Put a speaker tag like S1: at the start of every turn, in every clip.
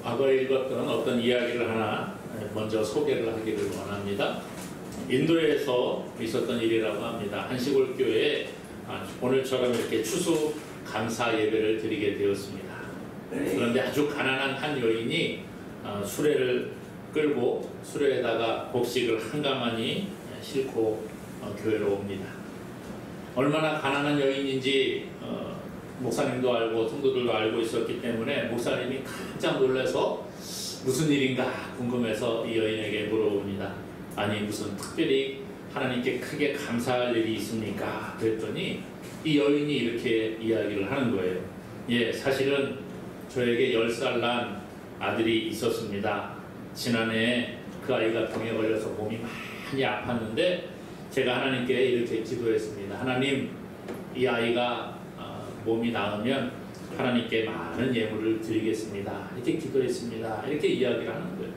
S1: 과거에 읽었던 어떤 이야기를 하나 먼저 소개를 하기를 원합니다. 인도에서 있었던 일이라고 합니다. 한 시골 교회에 오늘처럼 이렇게 추수 감사 예배를 드리게 되었습니다. 그런데 아주 가난한 한 여인이 수레를 끌고 수레에다가 곡식을 한가마니 싣고 교회로 옵니다. 얼마나 가난한 여인인지 목사님도 알고 성도들도 알고 있었기 때문에 목사님이 깜짝 놀라서 무슨 일인가 궁금해서 이 여인에게 물어봅니다. 아니 무슨 특별히 하나님께 크게 감사할 일이 있습니까? 그랬더니 이 여인이 이렇게 이야기를 하는 거예요. 예, 사실은 저에게 10살 난 아들이 있었습니다. 지난해 그 아이가 병에 걸려서 몸이 많이 아팠는데 제가 하나님께 이렇게 기도했습니다. 하나님, 이 아이가 몸이 나으면 하나님께 많은 예물을 드리겠습니다. 이렇게 기도했습니다. 이렇게 이야기를 하는 거예요.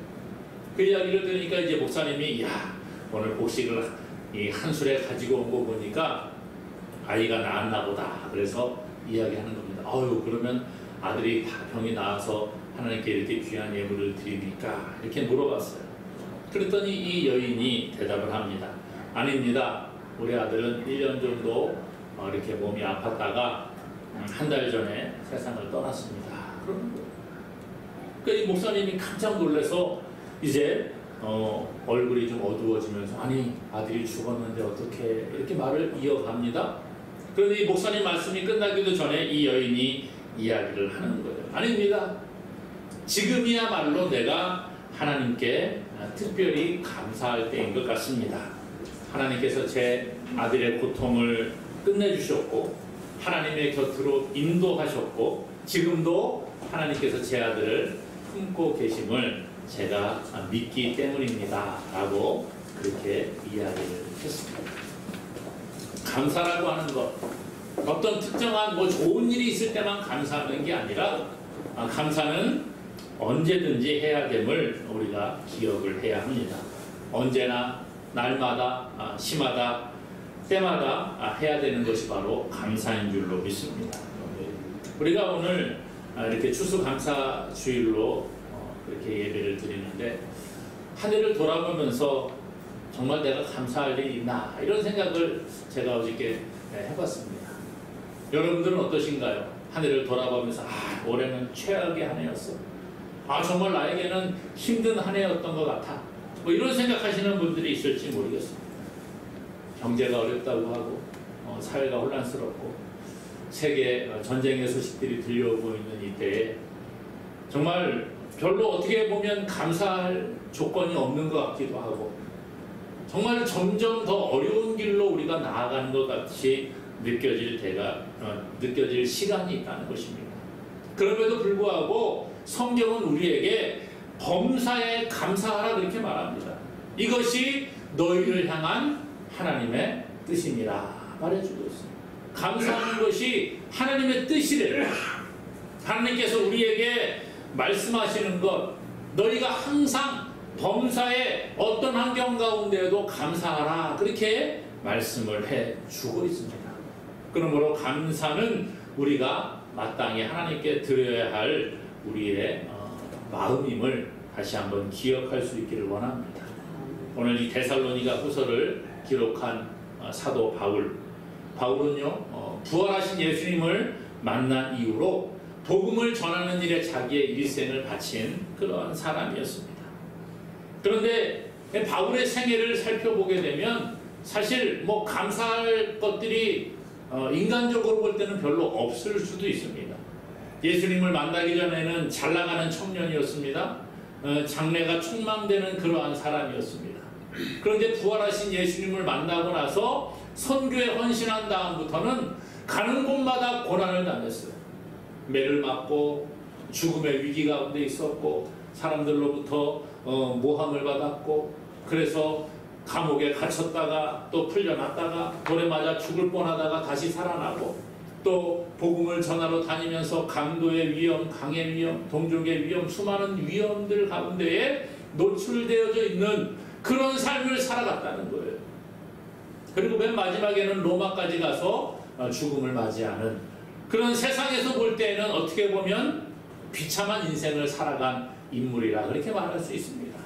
S1: 그 이야기를 들으니까 이제 목사님이 야, 오늘 곡식을 이 한 술에 가지고 온 거 보니까 아이가 나았나 보다. 그래서 이야기하는 겁니다. 그러면 아들이 다 병이 나아서 하나님께 이렇게 귀한 예물을 드리니까 이렇게 물어봤어요. 그랬더니 이 여인이 대답을 합니다. 아닙니다. 우리 아들은 1년 정도 이렇게 몸이 아팠다가 한 달 전에 세상을 떠났습니다. 그러는 거예요. 그러니까 이 목사님이 깜짝 놀라서 이제 얼굴이 좀 어두워지면서 아니 아들이 죽었는데 어떻게 이렇게 말을 이어갑니다. 그런데 이 목사님 말씀이 끝나기도 전에 이 여인이 이야기를 하는 거예요. 아닙니다. 지금이야말로 내가 하나님께 특별히 감사할 때인 것 같습니다. 하나님께서 제 아들의 고통을 끝내주셨고 하나님의 곁으로 인도하셨고 지금도 하나님께서 제 아들을 품고 계심을 제가 믿기 때문입니다. 라고 그렇게 이야기를 했습니다. 감사라고 하는 것, 어떤 특정한 좋은 일이 있을 때만 감사하는 게 아니라 감사는 언제든지 해야 됨을 우리가 기억을 해야 합니다. 언제나 날마다 시마다 때마다 해야 되는 것이 바로 감사인 줄로 믿습니다. 우리가 오늘 이렇게 추수감사주일로 이렇게 예배를 드리는데 한 해를 돌아보면서 정말 내가 감사할 일이 있나 이런 생각을 제가 어저께 해봤습니다. 여러분들은 어떠신가요? 한 해를 돌아보면서 올해는 최악의 한 해였어. 정말 나에게는 힘든 한 해였던 것 같아. 이런 생각하시는 분들이 있을지 모르겠습니다. 경제가 어렵다고 하고 사회가 혼란스럽고 세계 전쟁의 소식들이 들려오고 있는 이때에 정말 별로 어떻게 보면 감사할 조건이 없는 것 같기도 하고 정말 점점 더 어려운 길로 우리가 나아가는 것 같이 느껴질 시간이 있다는 것입니다. 그럼에도 불구하고 성경은 우리에게 범사에 감사하라 그렇게 말합니다. 이것이 너희를 향한 하나님의 뜻이니라 말해주고 있습니다. 감사하는 것이 하나님의 뜻이래요. 하나님께서 우리에게 말씀하시는 것, 너희가 항상 범사의 어떤 환경 가운데에도 감사하라 그렇게 말씀을 해주고 있습니다. 그러므로 감사는 우리가 마땅히 하나님께 드려야 할 우리의 마음임을 다시 한번 기억할 수 있기를 원합니다. 오늘 이 데살로니가 후서를 기록한 사도 바울은요 부활하신 예수님을 만난 이후로 복음을 전하는 일에 자기의 일생을 바친 그러한 사람이었습니다. 그런데 바울의 생애를 살펴보게 되면 사실 감사할 것들이 인간적으로 볼 때는 별로 없을 수도 있습니다. 예수님을 만나기 전에는 잘 나가는 청년이었습니다. 장래가 촉망되는 그러한 사람이었습니다. 그런데 부활하신 예수님을 만나고 나서 선교에 헌신한 다음부터는 가는 곳마다 고난을 당했어요. 매를 맞고 죽음의 위기 가운데 있었고 사람들로부터 모함을 받았고 그래서 감옥에 갇혔다가 또 풀려났다가 돌에 맞아 죽을 뻔하다가 다시 살아나고 또 복음을 전하러 다니면서 강도의 위험, 강의 위험, 동족의 위험, 수많은 위험들 가운데에 노출되어져 있는 그런 삶을 살아갔다는 거예요. 그리고 맨 마지막에는 로마까지 가서 죽음을 맞이하는 그런 세상에서 볼 때에는 어떻게 보면 비참한 인생을 살아간 인물이라 그렇게 말할 수 있습니다.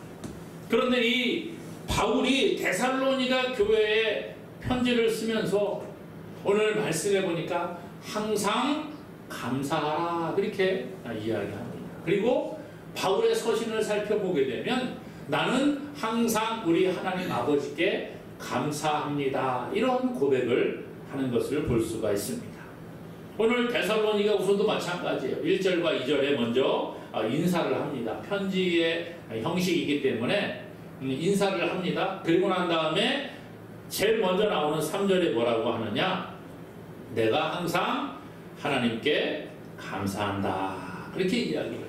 S1: 그런데 이 바울이 데살로니가 교회에 편지를 쓰면서 오늘 말씀해 보니까 항상 감사하라 그렇게 이야기합니다. 그리고 바울의 서신을 살펴보게 되면 나는 항상 우리 하나님 아버지께 감사합니다. 이런 고백을 하는 것을 볼 수가 있습니다. 오늘 데살로니가 후서도 마찬가지예요. 1절과 2절에 먼저 인사를 합니다. 편지의 형식이기 때문에 인사를 합니다. 그리고 난 다음에 제일 먼저 나오는 3절에 뭐라고 하느냐? 내가 항상 하나님께 감사한다. 그렇게 이야기를 해요.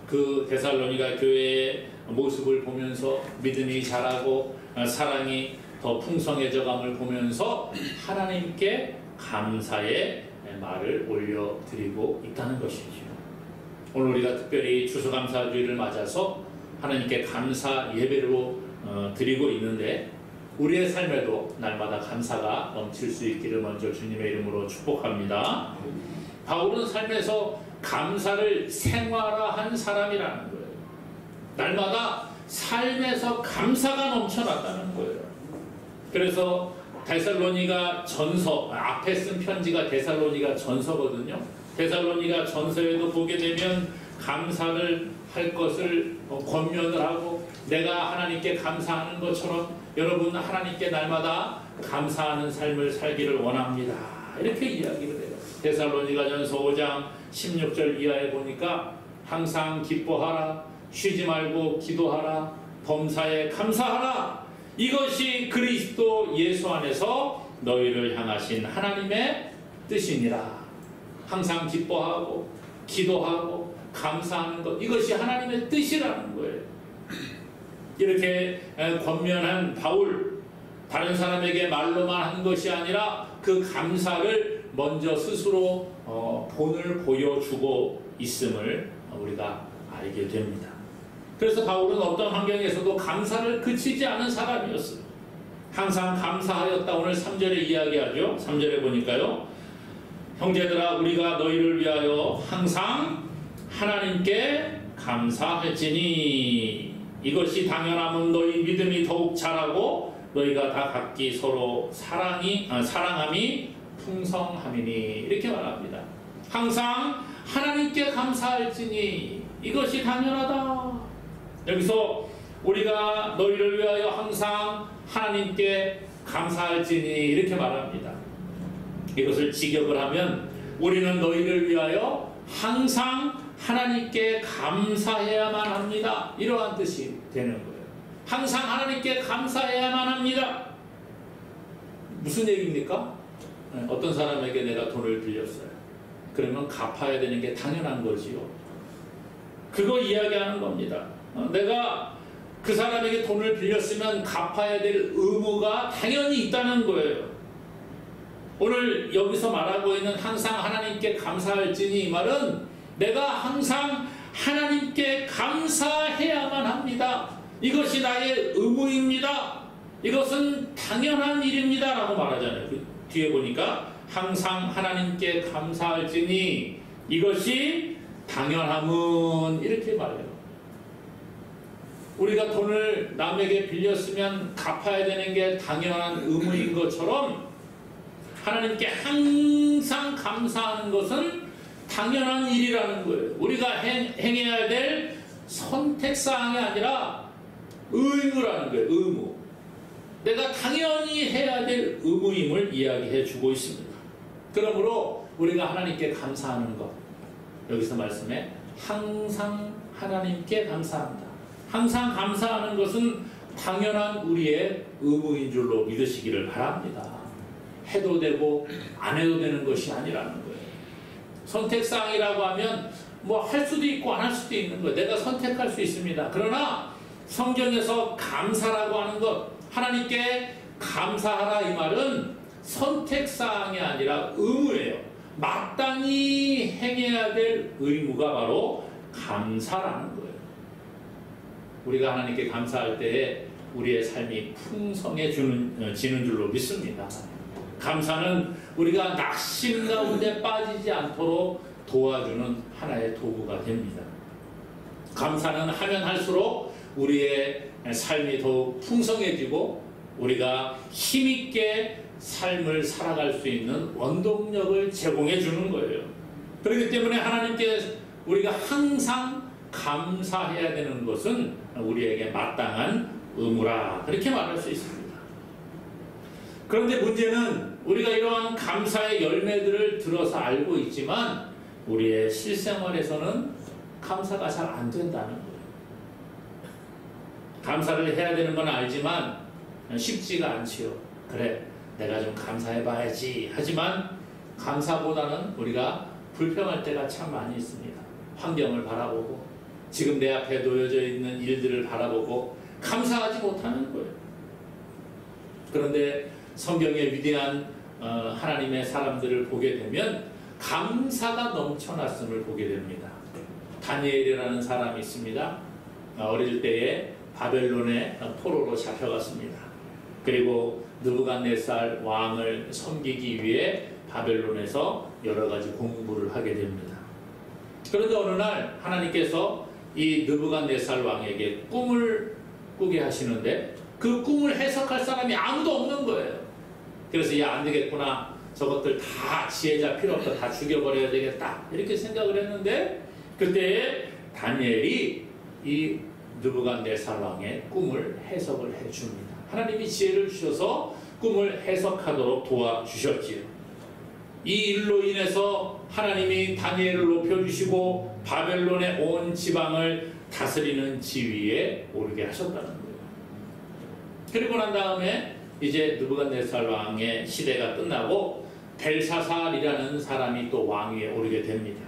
S1: 그 데살로니가 교회의 모습을 보면서 믿음이 자라고 사랑이 더 풍성해져감을 보면서 하나님께 감사의 말을 올려드리고 있다는 것이죠. 오늘 우리가 특별히 추수감사주일을 맞아서 하나님께 감사 예배로 드리고 있는데 우리의 삶에도 날마다 감사가 넘칠 수 있기를 먼저 주님의 이름으로 축복합니다. 바울은 삶에서 감사를 생활화한 사람이라는 거예요. 날마다 삶에서 감사가 넘쳐났다는 거예요. 그래서 데살로니가 전서, 앞에 쓴 편지가 데살로니가 전서거든요. 데살로니가 전서에도 보게 되면 감사를 할 것을 권면을 하고 내가 하나님께 감사하는 것처럼 여러분 하나님께 날마다 감사하는 삶을 살기를 원합니다. 이렇게 이야기를 해요. 데살로니가 전서 5장 16절 이하에 보니까 항상 기뻐하라, 쉬지 말고 기도하라, 범사에 감사하라. 이것이 그리스도 예수 안에서 너희를 향하신 하나님의 뜻이니라. 항상 기뻐하고 기도하고 감사하는 것, 이것이 하나님의 뜻이라는 거예요. 이렇게 권면한 바울, 다른 사람에게 말로만 한 것이 아니라 그 감사를 먼저 스스로 본을 보여주고 있음을 우리가 알게 됩니다. 그래서 바울은 어떤 환경에서도 감사를 그치지 않은 사람이었어요. 항상 감사하였다. 오늘 3절에 이야기하죠. 3절에 보니까요. 형제들아 우리가 너희를 위하여 항상 하나님께 감사할지니 이것이 당연함은 너희 믿음이 더욱 자라고 너희가 다 각기 서로 사랑함이 풍성함이니 이렇게 말합니다. 항상 하나님께 감사할지니 이것이 당연하다. 여기서 우리가 너희를 위하여 항상 하나님께 감사할지니 이렇게 말합니다. 이것을 직역을 하면 우리는 너희를 위하여 항상 하나님께 감사해야만 합니다. 이러한 뜻이 되는 거예요. 항상 하나님께 감사해야만 합니다. 무슨 얘기입니까? 어떤 사람에게 내가 돈을 빌렸어요. 그러면 갚아야 되는 게 당연한 거지요. 그거 이야기하는 겁니다. 내가 그 사람에게 돈을 빌렸으면 갚아야 될 의무가 당연히 있다는 거예요. 오늘 여기서 말하고 있는 항상 하나님께 감사할지니 이 말은 내가 항상 하나님께 감사해야만 합니다. 이것이 나의 의무입니다. 이것은 당연한 일입니다. 라고 말하잖아요. 그 뒤에 보니까 항상 하나님께 감사할지니 이것이 당연함은 이렇게 말해요. 우리가 돈을 남에게 빌렸으면 갚아야 되는 게 당연한 의무인 것처럼 하나님께 항상 감사하는 것은 당연한 일이라는 거예요. 우리가 행해야 될 선택사항이 아니라 의무라는 거예요. 의무. 내가 당연히 해야 될 의무임을 이야기해 주고 있습니다. 그러므로 우리가 하나님께 감사하는 것, 여기서 말씀해 항상 하나님께 감사한다. 항상 감사하는 것은 당연한 우리의 의무인 줄로 믿으시기를 바랍니다. 해도 되고 안 해도 되는 것이 아니라는 거예요. 선택사항이라고 하면 뭐 할 수도 있고 안 할 수도 있는 거예요. 내가 선택할 수 있습니다. 그러나 성경에서 감사라고 하는 것, 하나님께 감사하라 이 말은 선택사항이 아니라 의무예요. 마땅히 행해야 될 의무가 바로 감사라는 거예요. 우리가 하나님께 감사할 때에 우리의 삶이 풍성해지는 줄로 믿습니다. 감사는 우리가 낙심 가운데 빠지지 않도록 도와주는 하나의 도구가 됩니다. 감사는 하면 할수록 우리의 삶이 더욱 풍성해지고 우리가 힘있게 삶을 살아갈 수 있는 원동력을 제공해 주는 거예요. 그렇기 때문에 하나님께 우리가 항상 감사해야 되는 것은 우리에게 마땅한 의무라, 그렇게 말할 수 있습니다. 그런데 문제는 우리가 이러한 감사의 열매들을 들어서 알고 있지만 우리의 실생활에서는 감사가 잘 안 된다는 거예요. 감사를 해야 되는 건 알지만 쉽지가 않지요. 그래, 내가 좀 감사해 봐야지. 하지만 감사보다는 우리가 불평할 때가 참 많이 있습니다. 환경을 바라보고 지금 내 앞에 놓여져 있는 일들을 바라보고 감사하지 못하는 거예요. 그런데 성경의 위대한 하나님의 사람들을 보게 되면 감사가 넘쳐났음을 보게 됩니다. 다니엘이라는 사람이 있습니다. 어릴 때에 바벨론의 포로로 잡혀갔습니다. 그리고 느부갓네살 왕을 섬기기 위해 바벨론에서 여러 가지 공부를 하게 됩니다. 그런데 어느 날 하나님께서 이 느부갓네살 왕에게 꿈을 꾸게 하시는데 그 꿈을 해석할 사람이 아무도 없는 거예요. 그래서 야, 안 되겠구나. 저것들 다 지혜자 필요 없다. 다 죽여버려야 되겠다. 이렇게 생각을 했는데 그때 다니엘이 이 느부갓네살 왕의 꿈을 해석을 해줍니다. 하나님이 지혜를 주셔서 꿈을 해석하도록 도와주셨지요. 이 일로 인해서 하나님이 다니엘을 높여주시고 바벨론의 온 지방을 다스리는 지위에 오르게 하셨다는 거예요. 그리고 난 다음에 이제 느부갓네살 왕의 시대가 끝나고 벨사살이라는 사람이 또 왕위에 오르게 됩니다.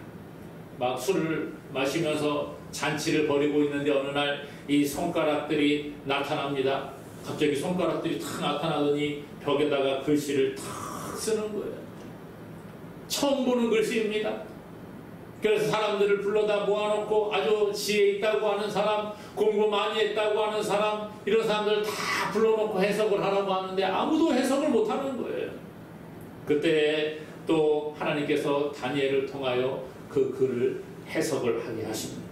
S1: 막 술을 마시면서 잔치를 벌이고 있는데 어느 날 이 손가락들이 나타납니다. 갑자기 손가락들이 탁 나타나더니 벽에다가 글씨를 탁 쓰는 거예요. 처음 보는 글씨입니다. 그래서 사람들을 불러다 모아놓고 아주 지혜 있다고 하는 사람, 공부 많이 했다고 하는 사람, 이런 사람들 다 불러놓고 해석을 하라고 하는데 아무도 해석을 못하는 거예요. 그때 또 하나님께서 다니엘을 통하여 그 글을 해석을 하게 하십니다.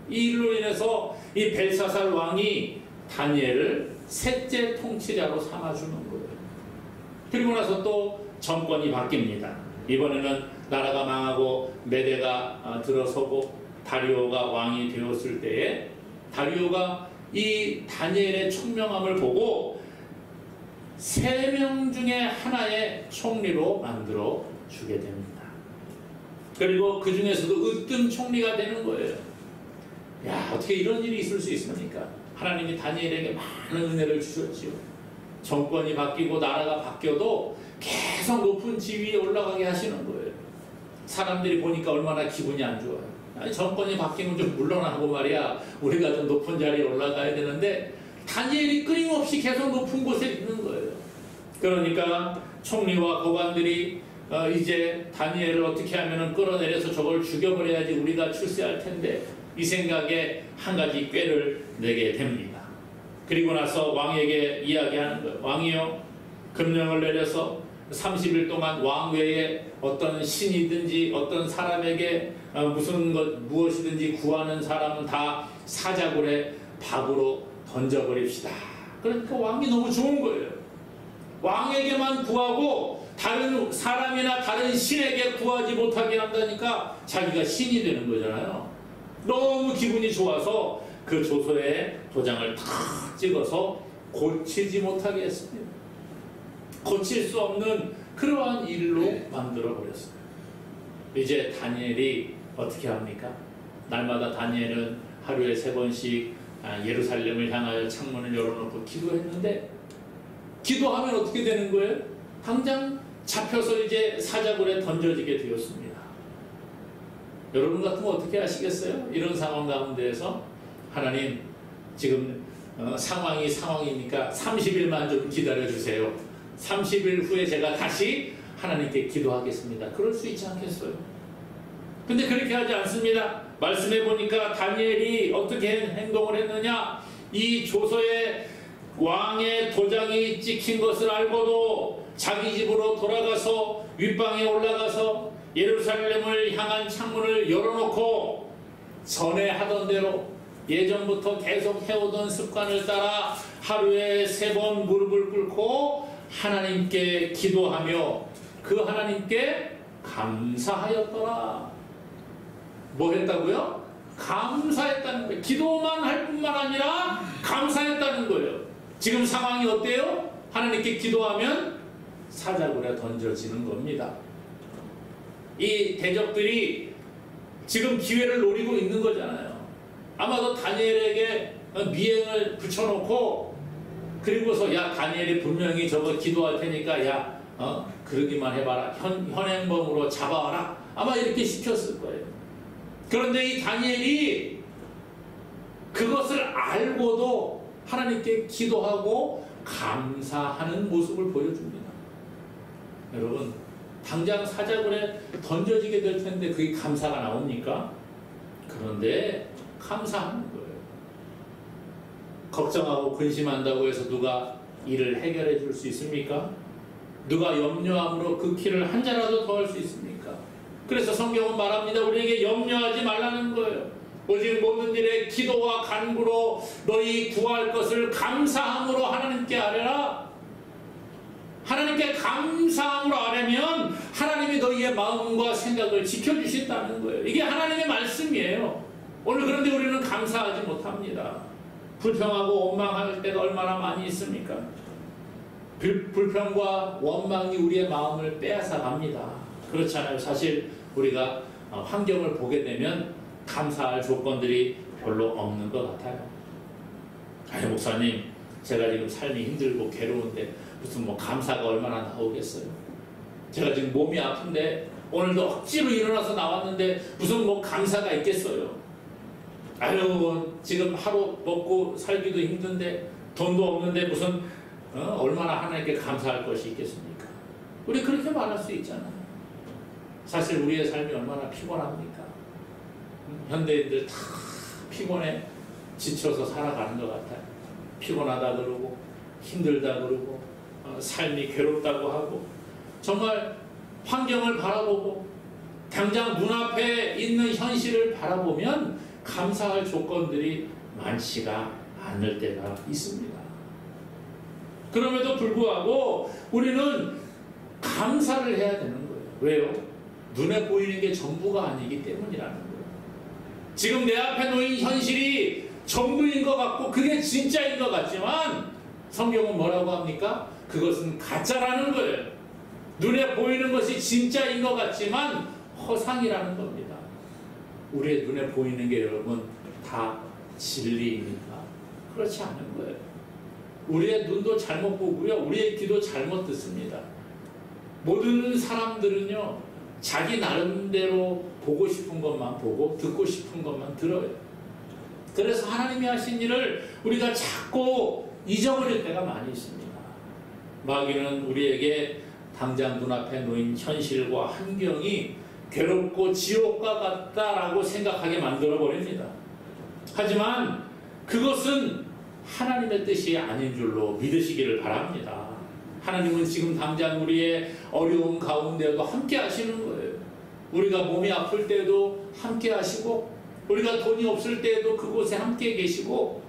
S1: 이 일로 인해서 이 벨사살 왕이 다니엘을 셋째 통치자로 삼아주는 거예요. 그리고 나서 또 정권이 바뀝니다. 이번에는 나라가 망하고 메대가 들어서고 다리오가 왕이 되었을 때에 다리오가 이 다니엘의 총명함을 보고 3명 중에 하나의 총리로 만들어 주게 됩니다. 그리고 그 중에서도 으뜸 총리가 되는 거예요. 야, 어떻게 이런 일이 있을 수 있습니까? 하나님이 다니엘에게 많은 은혜를 주셨지요. 정권이 바뀌고 나라가 바뀌어도 계속 높은 지위에 올라가게 하시는 거예요. 사람들이 보니까 얼마나 기분이 안 좋아요. 아니, 정권이 바뀌면 좀 물러나고 말이야. 우리가 좀 높은 자리에 올라가야 되는데 다니엘이 끊임없이 계속 높은 곳에 있는 거예요. 그러니까 총리와 고관들이 이제 다니엘을 어떻게 하면 끌어내려서 저걸 죽여버려야지 우리가 출세할 텐데 이 생각에 한 가지 꾀를 내게 됩니다. 그리고 나서 왕에게 이야기하는 거예요. 왕이요, 금령을 내려서 30일 동안 왕 외에 어떤 신이든지 어떤 사람에게 무엇이든지 구하는 사람은 다 사자굴에 밥으로 던져버립시다. 그러니까 왕이 너무 좋은 거예요. 왕에게만 구하고 다른 사람이나 다른 신에게 구하지 못하게 한다니까 자기가 신이 되는 거잖아요. 너무 기분이 좋아서 그 조서에 도장을 탁 찍어서 고치지 못하게 했습니다. 고칠 수 없는 그러한 일로 만들어버렸어요. 이제 다니엘이 어떻게 합니까? 날마다 다니엘은 하루에 3번씩 예루살렘을 향하여 창문을 열어놓고 기도했는데 기도하면 어떻게 되는 거예요? 당장 잡혀서 이제 사자굴에 던져지게 되었습니다. 여러분 같으면 어떻게 하시겠어요? 이런 상황 가운데에서 하나님, 지금 상황이니까 30일만 좀 기다려주세요. 30일 후에 제가 다시 하나님께 기도하겠습니다. 그럴 수 있지 않겠어요? 근데 그렇게 하지 않습니다. 말씀해 보니까 다니엘이 어떻게 행동을 했느냐? 이 조서에 왕의 도장이 찍힌 것을 알고도 자기 집으로 돌아가서 윗방에 올라가서 예루살렘을 향한 창문을 열어놓고 전에 하던 대로 예전부터 계속 해오던 습관을 따라 하루에 3번 무릎을 꿇고 하나님께 기도하며 그 하나님께 감사하였더라. 뭐 했다고요? 감사했다는 거예요. 기도만 할 뿐만 아니라 감사했다는 거예요. 지금 상황이 어때요? 하나님께 기도하면 사자굴에 던져지는 겁니다. 이 대적들이 지금 기회를 노리고 있는 거잖아요. 아마도 다니엘에게 미행을 붙여놓고 그리고서 야 다니엘이 분명히 저거 기도할 테니까 야 그러기만 해봐라. 현행범으로 잡아와라. 아마 이렇게 시켰을 거예요. 그런데 이 다니엘이 그것을 알고도 하나님께 기도하고 감사하는 모습을 보여줍니다. 여러분 당장 사자굴에 던져지게 될 텐데 그게 감사가 나옵니까? 그런데 감사하는 거예요. 걱정하고 근심한다고 해서 누가 일을 해결해 줄 수 있습니까? 누가 염려함으로 그 키를 한 자라도 더 할 수 있습니까? 그래서 성경은 말합니다. 우리에게 염려하지 말라는 거예요. 오직 모든 일에 기도와 간구로 너희 구할 것을 감사함으로 하나님께 아뢰라. 하나님께 감사함으로 아뢰면 하나님이 너희의 마음과 생각을 지켜주신다는 거예요. 이게 하나님의 말씀이에요. 오늘 그런데 우리는 감사하지 못합니다. 불평하고 원망할 때가 얼마나 많이 있습니까? 불평과 원망이 우리의 마음을 빼앗아 갑니다. 그렇잖아요. 사실 우리가 환경을 보게 되면 감사할 조건들이 별로 없는 것 같아요. 아니 목사님 제가 지금 삶이 힘들고 괴로운데 무슨 뭐 감사가 얼마나 나오겠어요. 제가 지금 몸이 아픈데 오늘도 억지로 일어나서 나왔는데 무슨 뭐 감사가 있겠어요. 아유 지금 하루 먹고 살기도 힘든데 돈도 없는데 무슨 얼마나 하나님께 감사할 것이 있겠습니까? 우리 그렇게 말할 수 있잖아요. 사실 우리의 삶이 얼마나 피곤합니까? 현대인들 다 피곤해 지쳐서 살아가는 것 같아요. 피곤하다 그러고 힘들다 그러고 삶이 괴롭다고 하고 정말 환경을 바라보고 당장 눈앞에 있는 현실을 바라보면 감사할 조건들이 많지가 않을 때가 있습니다. 그럼에도 불구하고 우리는 감사를 해야 되는 거예요. 왜요? 눈에 보이는 게 전부가 아니기 때문이라는 거예요. 지금 내 앞에 놓인 현실이 전부인 것 같고 그게 진짜인 것 같지만 성경은 뭐라고 합니까? 그것은 가짜라는 거예요. 눈에 보이는 것이 진짜인 것 같지만 허상이라는 겁니다. 우리의 눈에 보이는 게 여러분 다 진리입니까? 그렇지 않은 거예요. 우리의 눈도 잘못 보고요. 우리의 귀도 잘못 듣습니다. 모든 사람들은요. 자기 나름대로 보고 싶은 것만 보고 듣고 싶은 것만 들어요. 그래서 하나님이 하신 일을 우리가 자꾸 잊어버릴 때가 많이 있습니다. 마귀는 우리에게 당장 눈앞에 놓인 현실과 환경이 괴롭고 지옥과 같다라고 생각하게 만들어버립니다. 하지만 그것은 하나님의 뜻이 아닌 줄로 믿으시기를 바랍니다. 하나님은 지금 당장 우리의 어려운 가운데도 함께 하시는 거예요. 우리가 몸이 아플 때도 함께 하시고 우리가 돈이 없을 때에도 그곳에 함께 계시고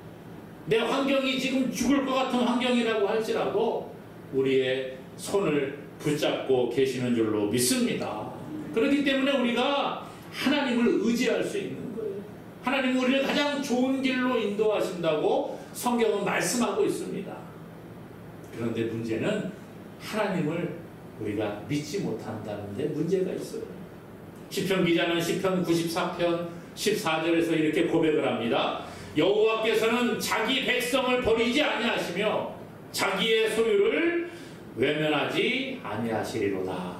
S1: 내 환경이 지금 죽을 것 같은 환경이라고 할지라도 우리의 손을 붙잡고 계시는 줄로 믿습니다. 그렇기 때문에 우리가 하나님을 의지할 수 있는 거예요. 하나님은 우리를 가장 좋은 길로 인도하신다고 성경은 말씀하고 있습니다. 그런데 문제는 하나님을 우리가 믿지 못한다는 데 문제가 있어요. 시편 기자는 시편 94편 14절에서 이렇게 고백을 합니다. 여호와께서는 자기 백성을 버리지 아니하시며 자기의 소유를 외면하지 아니하시리로다.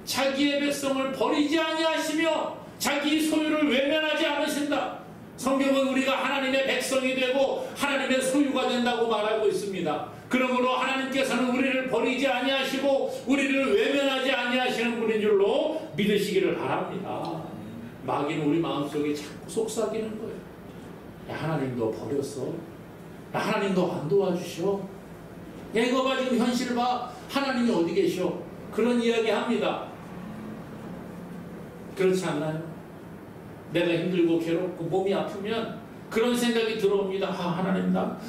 S1: 자기의 백성을 버리지 아니하시며 자기 소유를 외면하지 않으신다. 성경은 우리가 하나님의 백성이 되고 하나님의 소유가 된다고 말하고 있습니다. 그러므로 하나님께서는 우리를 버리지 아니하시고 우리를 외면하지 아니하시는 분인 줄로 믿으시기를 바랍니다. 마귀는 우리 마음속에 자꾸 속삭이는 거예요. 야, 하나님도 버렸어. 야, 하나님도 안 도와주셔. 야, 이거 봐, 지금 현실 봐. 하나님이 어디 계셔? 그런 이야기 합니다. 그렇지 않나요? 내가 힘들고 괴롭고 몸이 아프면 그런 생각이 들어옵니다. 하나님 나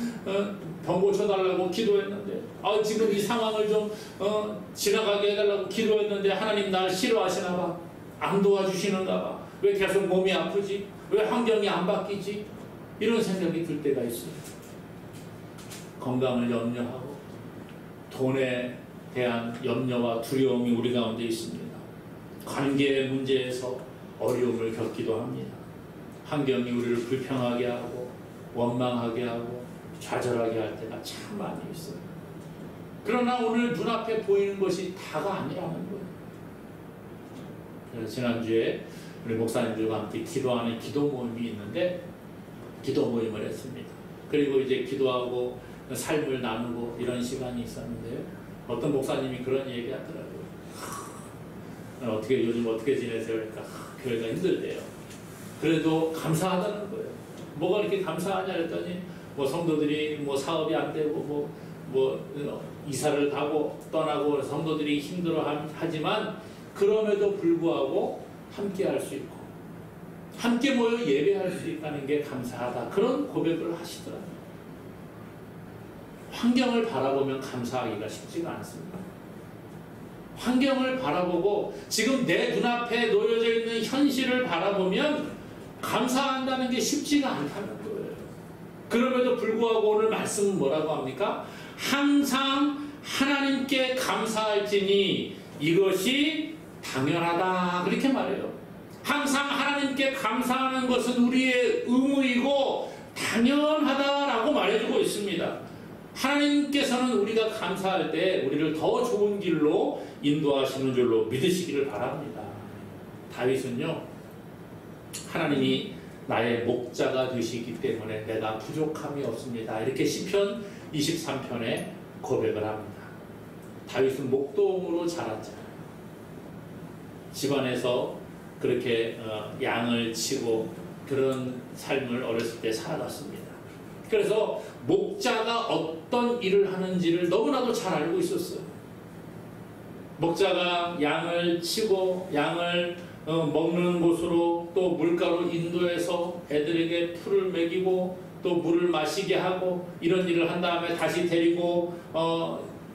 S1: 병 고쳐달라고 기도했는데 지금 이 상황을 좀 지나가게 해달라고 기도했는데 하나님 날 싫어하시나 봐. 안 도와주시는가 봐. 왜 계속 몸이 아프지? 왜 환경이 안 바뀌지? 이런 생각이 들 때가 있어요. 건강을 염려하고 돈에 대한 염려와 두려움이 우리 가운데 있습니다. 관계의 문제에서 어려움을 겪기도 합니다. 환경이 우리를 불평하게 하고 원망하게 하고 좌절하게 할 때가 참 많이 있어요. 그러나 오늘 눈앞에 보이는 것이 다가 아니라는 거예요. 그래서 지난주에 우리 목사님들과 함께 기도하는 기도 모임이 있는데 기도 모임을 했습니다. 그리고 이제 기도하고 삶을 나누고 이런 시간이 있었는데요. 어떤 목사님이 그런 얘기 하더라고요. 요즘 어떻게 지내세요? 그러니까 교회가 힘들대요. 그래도 감사하다는 거예요. 뭐가 이렇게 감사하냐 했더니 성도들이 사업이 안 되고 이사를 가고 떠나고 성도들이 힘들어 하지만 그럼에도 불구하고 함께 할 수 있고 함께 모여 예배할 수 있다는 게 감사하다. 그런 고백을 하시더라고요. 환경을 바라보면 감사하기가 쉽지가 않습니다. 환경을 바라보고 지금 내 눈앞에 놓여져 있는 현실을 바라보면 감사한다는 게 쉽지가 않다는 거예요. 그럼에도 불구하고 오늘 말씀은 뭐라고 합니까? 항상 하나님께 감사할지니 이것이 당연하다. 그렇게 말해요. 항상 하나님께 감사하는 것은 우리의 의무이고 당연하다라고 말해주고 있습니다. 하나님께서는 우리가 감사할 때 우리를 더 좋은 길로 인도하시는 줄로 믿으시기를 바랍니다. 다윗은요, 하나님이 나의 목자가 되시기 때문에 내가 부족함이 없습니다. 이렇게 시편 23편에 고백을 합니다. 다윗은 목동으로 자랐잖아요. 집안에서 그렇게 양을 치고 그런 삶을 어렸을 때 살아갔습니다. 그래서 목자가 어떤 일을 하는지를 너무나도 잘 알고 있었어요. 목자가 양을 치고 양을 먹는 곳으로 또 물가로 인도해서 애들에게 풀을 먹이고 또 물을 마시게 하고 이런 일을 한 다음에 다시 데리고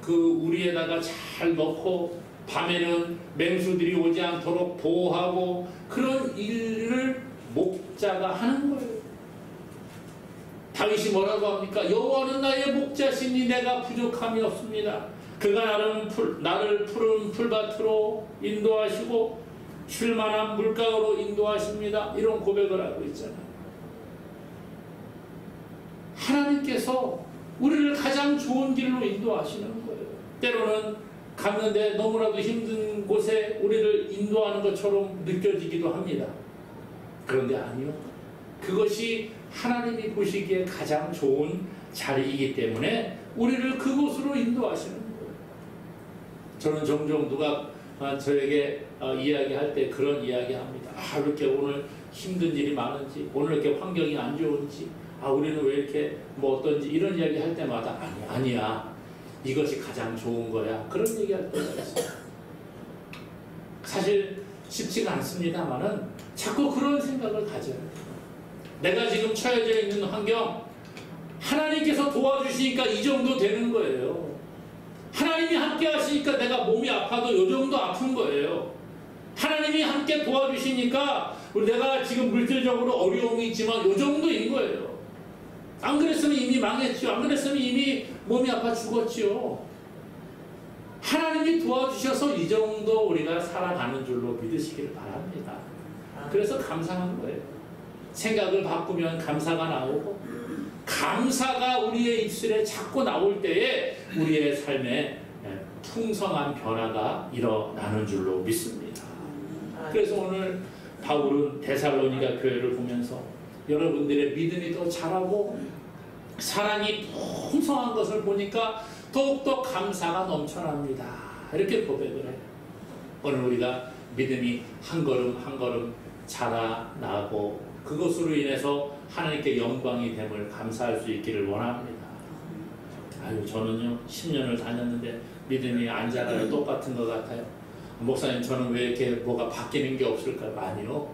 S1: 그 우리에다가 잘 넣고 밤에는 맹수들이 오지 않도록 보호하고 그런 일을 목자가 하는 거예요. 다윗이 뭐라고 합니까? 여호와는 나의 목자시니 내가 부족함이 없습니다. 그가 나를 푸른 풀밭으로 인도하시고 쉴만한 물가로 인도하십니다. 이런 고백을 하고 있잖아요. 하나님께서 우리를 가장 좋은 길로 인도하시는 거예요. 때로는 갔는데 너무나도 힘든 곳에 우리를 인도하는 것처럼 느껴지기도 합니다. 그런데 아니요. 그것이 하나님이 보시기에 가장 좋은 자리이기 때문에 우리를 그곳으로 인도하시는 거예요. 저는 종종 누가 저에게 이야기할 때 그런 이야기 합니다. 이렇게 오늘 힘든 일이 많은지, 오늘 이렇게 환경이 안 좋은지, 우리는 왜 이렇게 어떤지 이런 이야기 할 때마다 아니야. 이것이 가장 좋은 거야. 그런 얘기할 때가 있어요. 사실 쉽지가 않습니다만은 자꾸 그런 생각을 가져야 돼요. 내가 지금 처해져 있는 환경, 하나님께서 도와주시니까 이 정도 되는 거예요. 하나님이 함께 하시니까 내가 몸이 아파도 이 정도 아픈 거예요. 하나님이 함께 도와주시니까 내가 지금 물질적으로 어려움이 있지만 이 정도인 거예요. 안 그랬으면 이미 망했죠. 안 그랬으면 이미 몸이 아파 죽었지요. 하나님이 도와주셔서 이 정도 우리가 살아가는 줄로 믿으시기를 바랍니다. 그래서 감사한 거예요. 생각을 바꾸면 감사가 나오고 감사가 우리의 입술에 자꾸 나올 때에 우리의 삶에 풍성한 변화가 일어나는 줄로 믿습니다. 그래서 오늘 바울은 데살로니가 교회를 보면서 여러분들의 믿음이 더 자라고 사랑이 풍성한 것을 보니까 더욱더 감사가 넘쳐납니다. 이렇게 고백을 해요. 오늘 우리가 믿음이 한 걸음 한 걸음 자라나고 그것으로 인해서 하나님께 영광이 됨을 감사할 수 있기를 원합니다. 저는요 10년을 다녔는데 믿음이 안 자라요. 똑같은 것 같아요. 목사님 저는 왜 이렇게 뭐가 바뀌는 게 없을까요? 아니요.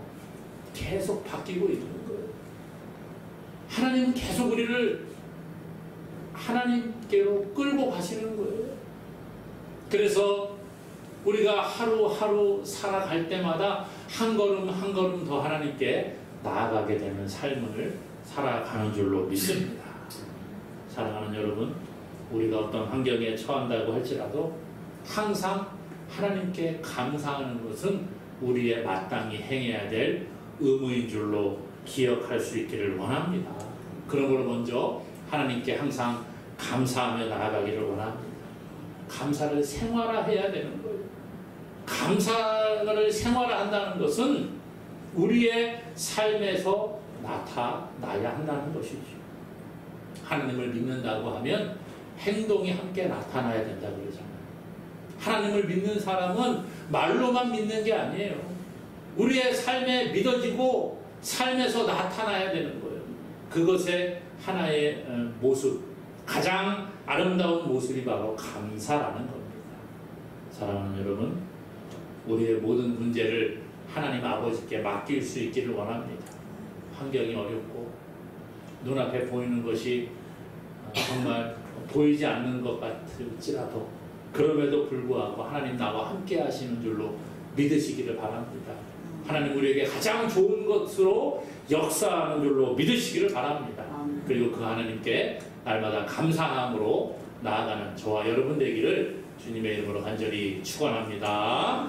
S1: 계속 바뀌고 있는 거예요. 하나님은 계속 우리를 하나님께로 끌고 가시는 거예요. 그래서 우리가 하루하루 살아갈 때마다 한 걸음 한 걸음 더 하나님께 나아가게 되는 삶을 살아가는 줄로 믿습니다. 사랑하는 여러분, 우리가 어떤 환경에 처한다고 할지라도 항상 하나님께 감사하는 것은 우리의 마땅히 행해야 될 의무인 줄로 기억할 수 있기를 원합니다. 그러므로 먼저 하나님께 항상 감사하며 나아가기를 원합니다. 감사를 생활화해야 되는 거예요. 감사를 생활화한다는 것은 우리의 삶에서 나타나야 한다는 것이죠. 하나님을 믿는다고 하면 행동이 함께 나타나야 된다고 그러잖아요. 하나님을 믿는 사람은 말로만 믿는 게 아니에요. 우리의 삶에 믿어지고 삶에서 나타나야 되는 거예요. 그것의 하나의 모습, 가장 아름다운 모습이 바로 감사라는 겁니다. 사랑하는 여러분, 우리의 모든 문제를 하나님 아버지께 맡길 수 있기를 원합니다. 환경이 어렵고 눈앞에 보이는 것이 정말 보이지 않는 것 같을지라도 그럼에도 불구하고 하나님 나와 함께 하시는 줄로 믿으시기를 바랍니다. 하나님 우리에게 가장 좋은 것으로 역사하는 줄로 믿으시기를 바랍니다. 그리고 그 하나님께 날마다 감사함으로 나아가는 저와 여러분 되기를 주님의 이름으로 간절히 축원합니다.